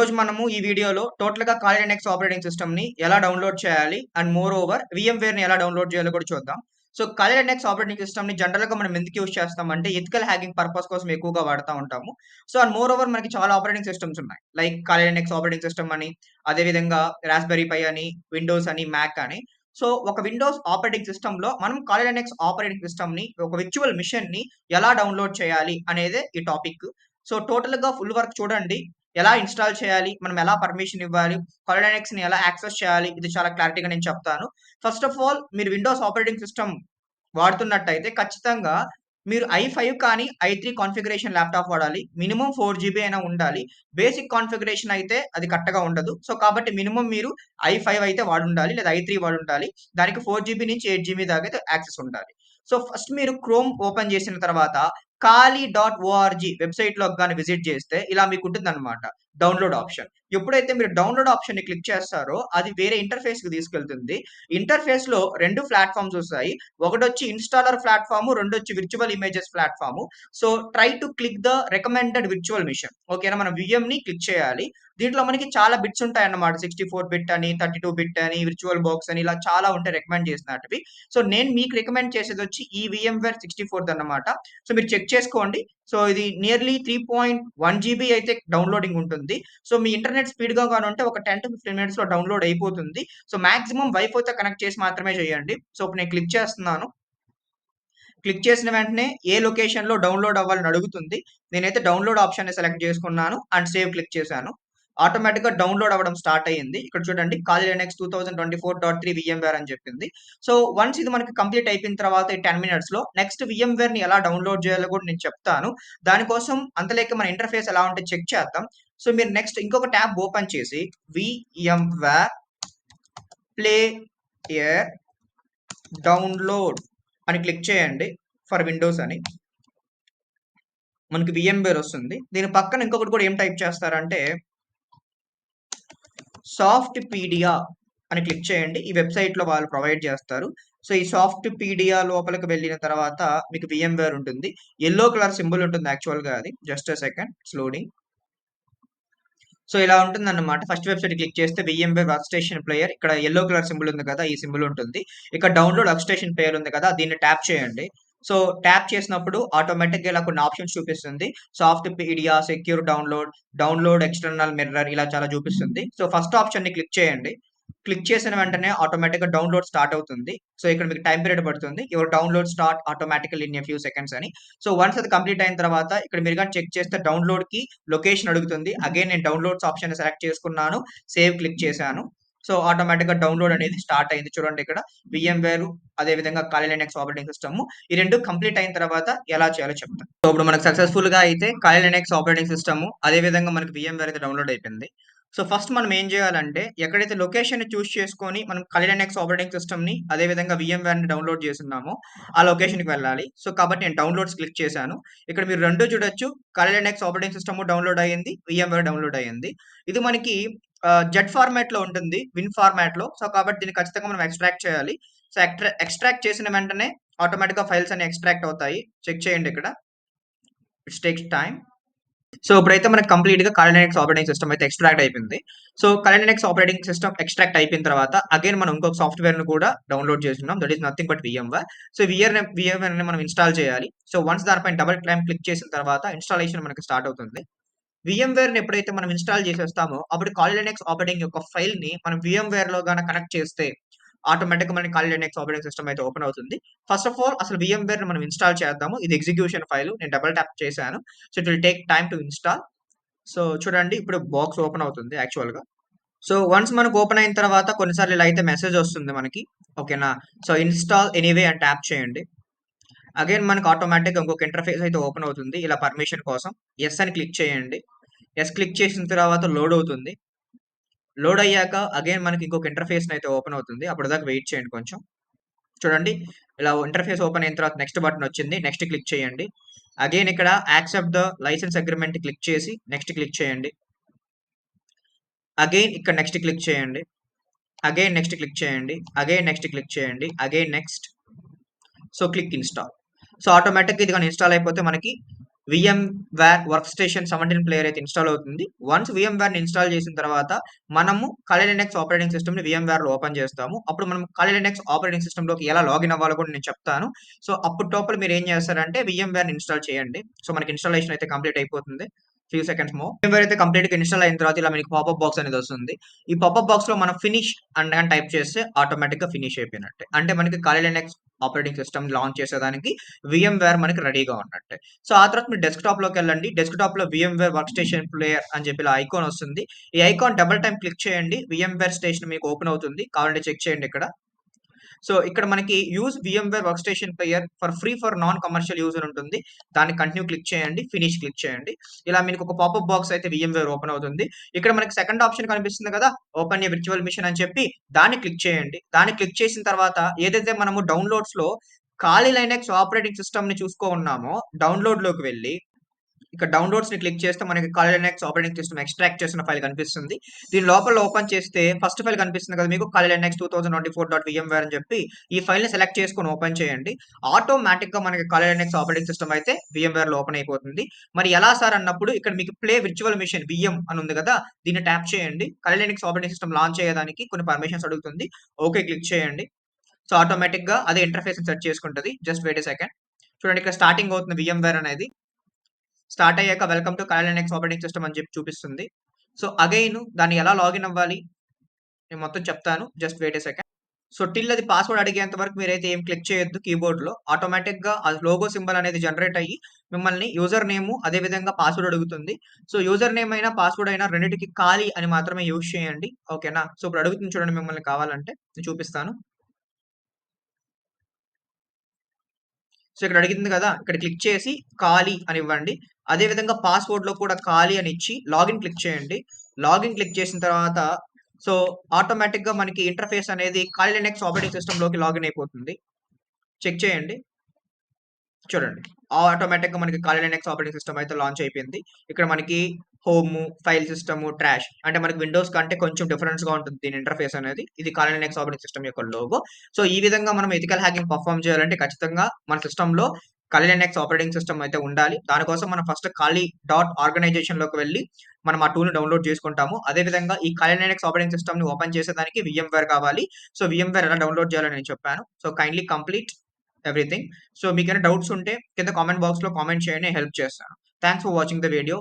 ఈరోజు మనము ఈ వీడియోలో టోటల్‌గా కాలీ లినక్స్ ఆపరేటింగ్ సిస్టమ్‌ని ఎలా డౌన్‌లోడ్ చేయాలి? అండ్ మోర్ ఓవర్ VMwareని ఎలా డౌన్‌లోడ్ చేయాలో కూడా చూద్దాం. సో, కాలీ లినక్స్ ఆపరేటింగ్ సిస్టమ్‌ని జనరల్‌గా మనం ఎందుకు యూజ్ చేస్తామంటే ఎథికల్ హ్యాకింగ్ పర్పస్ కోసం ఎక్కువగా వాడుతా ఉంటాము. సో, అండ్ మోర్ ఓవర్ మనకి చాలా ఆపరేటింగ్ సిస్టమ్స్ ఉన్నాయి. లైక్ కాలీ లినక్స్ ఆపరేటింగ్ సిస్టమ్ అని, అదే విధంగా రాస్బెర్రీ పై అని, విండోస్ అని, మ్యాక్ అని. సో, ఒక విండోస్ ఆపరేటింగ్ సిస్టమ్‌లో మనం కాలీ లినక్స్ ఆపరేటింగ్ సిస్టమ్‌ని ఒక విర్చువల్ మిషన్‌ని ఎలా డౌన్‌లోడ్ చేయాలి అనేదే ఈ టాపిక్. సో, టోటల్‌గా ఫుల్ వర్క్ చూడండి. ఎలా ఇన్‌స్టాల్ చేయాలి? మనం ఎలా పర్మిషన్ ఇవ్వాలి? కొలినెక్స్‌ని ఎలా యాక్సెస్ చేయాలి? ఇది చాలా క్లారిటీగా నేను చెప్తాను. ఫస్ట్ ఆఫ్ ఆల్ మీరు విండోస్ ఆపరేటింగ్ సిస్టమ్ వాడుతున్నట్టయితే ఖచ్చితంగా మీరు i5 కానీ, i3 కాన్ఫిగరేషన్ ల్యాప్‌టాప్ వాడాలి. మినిమమ్ 4 జీబీ అయినా ఉండాలి. బేసిక్ కాన్ఫిగరేషన్ అయితే అది కరెక్ట్‌గా ఉండదు. సో, కాబట్టి మినిమమ్ మీరు i5 అయితే వాడుండాలి. లేదా i3 వాడుండాలి. దానికి 4 జీబీ నుంచి 8 జీబీ దాకా అయితే యాక్సెస్ ఉండాలి. సో, ఫస్ట్ మీరు క్రోమ్ ఓపెన్ చేసిన తర్వాత kali.org వెబ్‌సైట్‌లోకి గాని విజిట్ చేస్తే ఇలా మీకుంటుందన్నమాట. Download option. ఎప్పుడైతే మీరు డౌన్‌లోడ్ ఆప్షన్‌ని క్లిక్ చేస్తారో అది వేరే ఇంటర్‌ఫేస్‌కి తీసుకెళ్తుంది. ఇంటర్‌ఫేస్‌లో 2 ప్లాట్‌ఫార్మ్స్ వస్తాయి. ఒకటొచ్చి ఇన్‌స్టాలర్ ప్లాట్‌ఫార్మ్, రెండొచ్చి virtual images platform. So, try to click the recommended virtual machine. ఓకేనా? మనం వీఎంని క్లిక్ చేయాలి. దీంట్లో మనకి చాలా బిట్స్ ఉంటాయన్నమాట. 64 బిట్ అని, 32 బిట్ అని, విర్చువల్ బాక్స్ అని ఇలా చాలా ఉంటాయి రికమెండ్ చేసినటివి. సో, నేను మీకు రికమెండ్ చేసేదొచ్చి ఈ VMware 64 అన్నమాట. సో, మీరు చెక్ చేసుకోండి. సో, ఇది నియర్లీ 3.1 జీబీ అయితే డౌన్‌లోడింగ్ ఉంటుంది. సో, మీ ఇంటర్నెట్ స్పీడ్‌గా గాని ఉంటే ఒక 10-15 మినిట్స్‌లో డౌన్‌లోడ్ అయిపోతుంది. సో, మాక్సిమం వైఫైతో కనెక్ట్ చేసి మాత్రమే చేయండి. సో, ఇప్పుడు నేను క్లిక్ చేస్తున్నాను. క్లిక్ చేసిన వెంటనే ఏ లొకేషన్‌లో డౌన్‌లోడ్ అవ్వాలని అడుగుతుంది. నేనైతే డౌన్‌లోడ్ ఆప్షన్‌ని సెలెక్ట్ చేసుకున్నాను అండ్ సేవ్ క్లిక్ చేశాను. ఆటోమేటిక్‌గా డౌన్‌లోడ్ అవ్వడం స్టార్ట్ అయ్యింది. ఇక్కడ చూడండి కాలి లినక్స్ 2024.3 VMware అని చెప్పింది. సో, వన్స్ ఇది మనకి కంప్లీట్ అయిపోయిన తర్వాత ఈ 10 మినిట్స్‌లో నెక్స్ట్ VMwareని ఎలా డౌన్‌లోడ్ చేయాలో కూడా నేను చెప్తాను. దానికోసం అంతలేకే మన ఇంటర్‌ఫేస్ ఎలా ఉంటే చెక్ చేద్దాం. సో, మీరు నెక్స్ట్ ఇంకొక ట్యాబ్ ఓపెన్ చేసి VMware ప్లేయర్ డౌన్‌లోడ్ అని క్లిక్ చేయండి ఫర్ విండోస్ అని. మనకి VMware వస్తుంది. దీని పక్కన ఇంకొకటి కూడా ఏం టైప్ చేస్తారంటే సాఫ్ట్‌పీడియా అని క్లిక్ చేయండి. ఈ వెబ్‌సైట్‌లో వాళ్ళు ప్రొవైడ్ చేస్తారు. సో, ఈ సాఫ్ట్‌పీడియా లోపలికి వెళ్ళిన తర్వాత మీకు VMware ఉంటుంది. యెల్లో కలర్ సింబల్ ఉంటుంది యాక్చువల్‌గా అది. Just a second it's loading. So, ఇలా ఉంటుందన్నమాట. ఫస్ట్ వెబ్‌సైట్ క్లిక్ చేస్తే VMware వర్క్ స్టేషన్ ప్లేయర్ ఇక్కడ యెల్లో కలర్ సింబల్ ఉంది కదా! ఈ సింబల్ ఉంటుంది. ఇక్కడ డౌన్‌లోడ్ వర్క్ స్టేషన్ ప్లేయర్ ఉంది కదా! దీన్ని ట్యాప్ చేయండి. సో, ట్యాప్ చేసినప్పుడు ఆటోమేటిక్‌గా ఇలా కొన్ని ఆప్షన్స్ చూపిస్తుంది. Softpedia, secure download, download external mirror ఇలా చాలా చూపిస్తుంది. సో, ఫస్ట్ ఆప్షన్‌ని క్లిక్ చేయండి. క్లిక్ చేసిన వెంటనే ఆటోమేటిక్‌గా డౌన్‌లోడ్ స్టార్ట్ అవుతుంది. సో, ఇక్కడ మీకు టైమ్ పీరియడ్ పడుతుంది. Your download start automatically in a few seconds అని. సో, వన్స్ అది కంప్లీట్ అయిన తర్వాత ఇక్కడ మీరు గాని చెక్ చేస్తే డౌన్‌లోడ్‌కి లొకేషన్ అడుగుతుంది. అగైన్ నేను డౌన్‌లోడ్స్ ఆప్షన్‌ని సెలెక్ట్ చేసుకున్నాను. సేవ్ క్లిక్ చేశాను. సో, ఆటోమేటిక్‌గా డౌన్‌లోడ్ అనేది స్టార్ట్ అయింది. చూడండి ఇక్కడ VMware అదే విధంగా కాలి లినక్స్ ఆపరేటింగ్ సిస్టమ్ ఈ 2 కంప్లీట్ అయిన తర్వాత ఎలా చేయాలో చెప్తాను. సో, ఇప్పుడు మనకు సక్సెస్‌ఫుల్‌గా అయితే కాలి లినక్స్ ఆపరేటింగ్ సిస్టమ్ అదే విధంగా మనకి VMware అయితే డౌన్‌లోడ్ అయిపోయింది. సో, ఫస్ట్ మనం ఏం చేయాలంటే ఎక్కడైతే లొకేషన్‌ని చూజ్ చేసుకొని మనం కాలి లినక్స్ ఆపరేటింగ్ సిస్టమ్‌ని అదే విధంగా VMwareని డౌన్‌లోడ్ చేసున్నామో ఆ లొకేషన్‌కి వెళ్ళాలి. సో, కాబట్టి నేను డౌన్‌లోడ్స్ క్లిక్ చేశాను. ఇక్కడ మీరు 2 చూడొచ్చు. కాలి లినక్స్ ఆపరేటింగ్ సిస్టమ్ డౌన్‌లోడ్ అయ్యింది. VMware డౌన్‌లోడ్ అయ్యింది. ఇది మనకి జెడ్ ఫార్మాట్‌లో ఉంటుంది. విన్ ఫార్మాట్‌లో. సో, కాబట్టి దీన్ని ఖచ్చితంగా మనం ఎక్స్‌ట్రాక్ట్ చేయాలి. సో, ఎక్స్‌ట్రాక్ట్ చేసిన వెంటనే ఆటోమేటిక్‌గా ఫైల్స్ అన్ని ఎక్స్‌ట్రాక్ట్ అవుతాయి. చెక్ చేయండి ఇక్కడ. It's takes time. సో, ఇప్పుడైతే మనకు కంప్లీట్‌గా కాలి లినక్స్ ఆపరేటింగ్ సిస్టమ్ అయితే ఎక్స్‌ట్రాక్ట్ అయిపోయింది. So, Kali Linux operating system extract అయిపోయిన తర్వాత అగైన్ మనం ఇంకొక సాఫ్ట్‌వేర్‌ని కూడా డౌన్‌లోడ్ చేసుకున్నాం. That is nothing but VMware. So, VMwareని మనం ఇన్‌స్టాల్ చేయాలి. సో, వన్స్ దానిపైన డబుల్ క్లిక్ చేసిన తర్వాత ఇన్‌స్టాలేషన్ మనకి స్టార్ట్ అవుతుంది. VMware‌ని ఎప్పుడైతే మనం ఇన్‌స్టాల్ చేసేస్తామో అప్పుడు కాలి లినక్స్ ఆపరేటింగ్ యొక్క ఫైల్‌ని మనం VMware‌లో గాన కనెక్ట్ చేస్తే ఆటోమేటిక్‌గా మనకి కాలి లినక్స్ ఆపరేటింగ్ సిస్టమ్ అయితే ఓపెన్ అవుతుంది. ఫస్ట్ ఆఫ్ ఆల్ అసలు VMware‌ని మనం ఇన్‌స్టాల్ చేద్దాము. ఇది ఎగ్జిక్యూషన్ ఫైల్. నేను డబుల్ టాప్ చేశాను. So, it will take time to install. So, చూడండి ఇప్పుడు బాక్స్ ఓపెన్ అవుతుంది యాక్చువల్‌గా. సో, వన్స్ మనకు ఓపెన్ అయిన తర్వాత కొన్నిసార్లు ఇలా అయితే మెసేజ్ వస్తుంది మనకి. ఓకేనా? సో, ఇన్‌స్టాల్ ఎనీవే అని టాప్ చేయండి. అగైన్ మనకు ఆటోమేటిక్‌గా ఇంకొక ఇంటర్‌ఫేస్ అయితే ఓపెన్ అవుతుంది. ఇలా పర్మిషన్ కోసం. యెస్ అని క్లిక్ చేయండి. యెస్ క్లిక్ చేసిన తర్వాత లోడ్ అవుతుంది. లోడ్ అయ్యాక అగైన్ మనకి ఇంకొక ఇంటర్‌ఫేస్ అయితే ఓపెన్ అవుతుంది. అప్పటిదాకా వెయిట్ చేయండి కొంచెం. చూడండి ఇలా ఇంటర్‌ఫేస్ ఓపెన్ అయిన తర్వాత నెక్స్ట్ బటన్ వచ్చింది. నెక్స్ట్ క్లిక్ చేయండి. అగైన్ ఇక్కడ accept the license agreement click చేసి నెక్స్ట్ క్లిక్ చేయండి. అగైన్ ఇక్కడ నెక్స్ట్ క్లిక్ చేయండి. అగైన్ నెక్స్ట్ క్లిక్ చేయండి. అగైన్ నెక్స్ట్ క్లిక్ చేయండి. Again next. So, click install. So, ఆటోమేటిక్‌గా ఇది గాని ఇన్‌స్టాల్ అయిపోతే మనకి VMware వర్క్ స్టేషన్ 17 ప్లేయర్ అయితే ఇన్‌స్టాల్ అవుతుంది. వన్స్ VMware‌ని ఇన్‌స్టాల్ చేసిన తర్వాత మనము Kali Linux ఆపరేటింగ్ సిస్టమ్‌ని VMware‌లో ఓపెన్ చేస్తాము. అప్పుడు మనం Kali Linux ఆపరేటింగ్ సిస్టమ్‌లోకి ఎలా లాగిన్ అవ్వాలో కూడా నేను చెప్తాను. సో, అప్పటిలోపల మీరేం చేస్తారంటే VMware‌ని ఇన్‌స్టాల్ చేయండి. సో, మనకి ఇన్‌స్టాలేషన్ అయితే కంప్లీట్ అయిపోతుంది. Few seconds more. VMware అయితే కంప్లీట్‌గా ఇన్‌స్టాల్ అయిన తర్వాత ఇలా మీకు పాపప్ బాక్స్ అనేది వస్తుంది. ఈ పాపప్ బాక్స్‌లో మనం ఫినిష్ అని గాని టైప్ చేస్తే ఆటోమేటిక్‌గా ఫినిష్ అయిపోయినట్టే. అంటే మనకి Kali Linux operating system launch చేసేదానికి VMware మనకి రెడీగా ఉన్నట్టే. సో, ఆ తర్వాత మీరు డెస్క్‌టాప్‌లోకెళ్ళండి. డెస్క్‌టాప్‌లో VMware వర్క్ స్టేషన్ ప్లేయర్ అని చెప్పి ఇలా ఐకాన్ వస్తుంది. ఈ ఐకాన్ డబుల్ టైమ్ క్లిక్ చేయండి. VMware స్టేషన్ మీకు ఓపెన్ అవుతుంది. కావాలంటే చెక్ చేయండి ఇక్కడ. సో, ఇక్కడ మనకి use VMware work station player for non commercial use అని ఉంటుంది. దాన్ని కంటిన్యూ క్లిక్ చేయండి. ఫినిష్ క్లిక్ చేయండి. ఇలా మీకు ఒక పాపప్ బాక్స్ అయితే VMware ఓపెన్ అవుతుంది. ఇక్కడ మనకి సెకండ్ ఆప్షన్ కనిపిస్తుంది కదా! ఓపెన్ ఎ విర్చువల్ మిషన్ అని చెప్పి దాన్ని క్లిక్ చేయండి. దాన్ని క్లిక్ చేసిన తర్వాత ఏదైతే మనము డౌన్‌లోడ్స్‌లో ఖాళీ లైనక్స్ ఆపరేటింగ్ సిస్టమ్‌ని చూసుకో ఉన్నామో డౌన్‌లోడ్‌లోకి వెళ్లి ఇక్కడ డౌన్‌లోడ్స్‌ని క్లిక్ చేస్తే మనకి Kali Linux operating system extract చేసిన ఫైల్ కనిపిస్తుంది. దీని లోపల ఓపెన్ చేస్తే ఫస్ట్ ఫైల్ కనిపిస్తుంది కదా మీకు Kali Linux 2024.vmware అని చెప్పి ఈ ఫైల్‌ని సెలెక్ట్ చేసుకొని ఓపెన్ చేయండి. ఆటోమేటిక్‌గా మనకి Kali Linux ఆపరేటింగ్ సిస్టమ్ అయితే VMware‌లో ఓపెన్ అయిపోతుంది. మరి ఎలా సార్ అన్నప్పుడు ఇక్కడ మీకు ప్లే విర్చువల్ మెషిన్ VM అని ఉంది కదా! దీన్ని ట్యాప్ చేయండి. Kali Linux operating system launch అయ్యేదానికి కొన్ని పర్మిషన్స్ అడుగుతుంది. ఓకే క్లిక్ చేయండి. సో, ఆటోమేటిక్‌గా అదే ఇంటర్ఫేస్‌ని సెట్ చేసుకుంటది. Just wait a second. చూడండి ఇక్కడ స్టార్టింగ్ అవుతుంది VMware అనేది. స్టార్ట్ అయ్యాక welcome to Kali Linux operating system అని చెప్పి చూపిస్తుంది. సో, అగైన్ దాన్ని ఎలా లాగిన్ అవ్వాలి? నేను మొత్తం చెప్తాను. Just wait a second. So, till అది పాస్వర్డ్ అడిగేంత వరకు మీరైతే ఏం క్లిక్ చేయొద్దు కీబోర్డ్‌లో. ఆటోమేటిక్‌గా ఆ లోగో సింబల్ అనేది జనరేట్ అయ్యి మిమ్మల్ని యూజర్ నేము అదే విధంగా పాస్వర్డ్ అడుగుతుంది. సో, యూజర్ నేమ్ అయినా, పాస్వర్డ్ అయినా రెండిటికి ఖాళీ అని మాత్రమే యూజ్ చేయండి. ఓకేనా? సో, ఇప్పుడు అడుగుతుంది చూడండి మిమ్మల్ని కావాలంటే. నేను చూపిస్తాను. సో, ఇక్కడ అడిగింది కదా! ఇక్కడ క్లిక్ చేసి ఖాళీ అని ఇవ్వండి. అదే విధంగా పాస్‌వర్డ్‌లో కూడా ఖాళీ అని ఇచ్చి లాగిన్ క్లిక్ చేయండి. లాగిన్ క్లిక్ చేసిన తర్వాత సో, ఆటోమేటిక్‌గా మనకి ఇంటర్ఫేస్ అనేది Kali Linux ఆపరేటింగ్ సిస్టమ్‌లోకి లాగిన్ అయిపోతుంది. చెక్ చేయండి. చూడండి. ఆటోమేటిక్‌గా మనకి Kali Linux ఆపరేటింగ్ సిస్టమ్ అయితే లాంచ్ అయిపోయింది. ఇక్కడ మనకి హోము, ఫైల్ సిస్టము, ట్రాష్ అంటే మనకి విండోస్ కంటే కొంచెం డిఫరెన్స్‌గా ఉంటుంది దీని ఇంటర్ఫేస్ అనేది. ఇది Kali Linux ఆపరేటింగ్ సిస్టమ్ యొక్క లోగో. సో, ఈ విధంగా మనం ఎథికల్ హ్యాకింగ్ పెర్ఫార్మ్ చేయాలంటే ఖచ్చితంగా మన సిస్టమ్‌లో Kali Linux ఆపరేటింగ్ సిస్టమ్ అయితే ఉండాలి. దానికోసం మనం ఫస్ట్ kali.organizationలోకి వెళ్లి మనం ఆ టూల్‌ని డౌన్‌లోడ్ చేసుకుంటాము. అదే విధంగా ఈ Kali Linux ఆపరేటింగ్ సిస్టమ్‌ని ఓపెన్ చేసేదానికి VMware కావాలి. సో, VMware ఎలా డౌన్‌లోడ్ చేయాలో నేను చెప్పాను. So, kindly complete everything. So, మీకేమైనా డౌట్స్ ఉంటే కింద కామెంట్ బాక్స్‌లో కామెంట్ చేయండి. నేను హెల్ప్ చేస్తాను. Thanks for watching the video.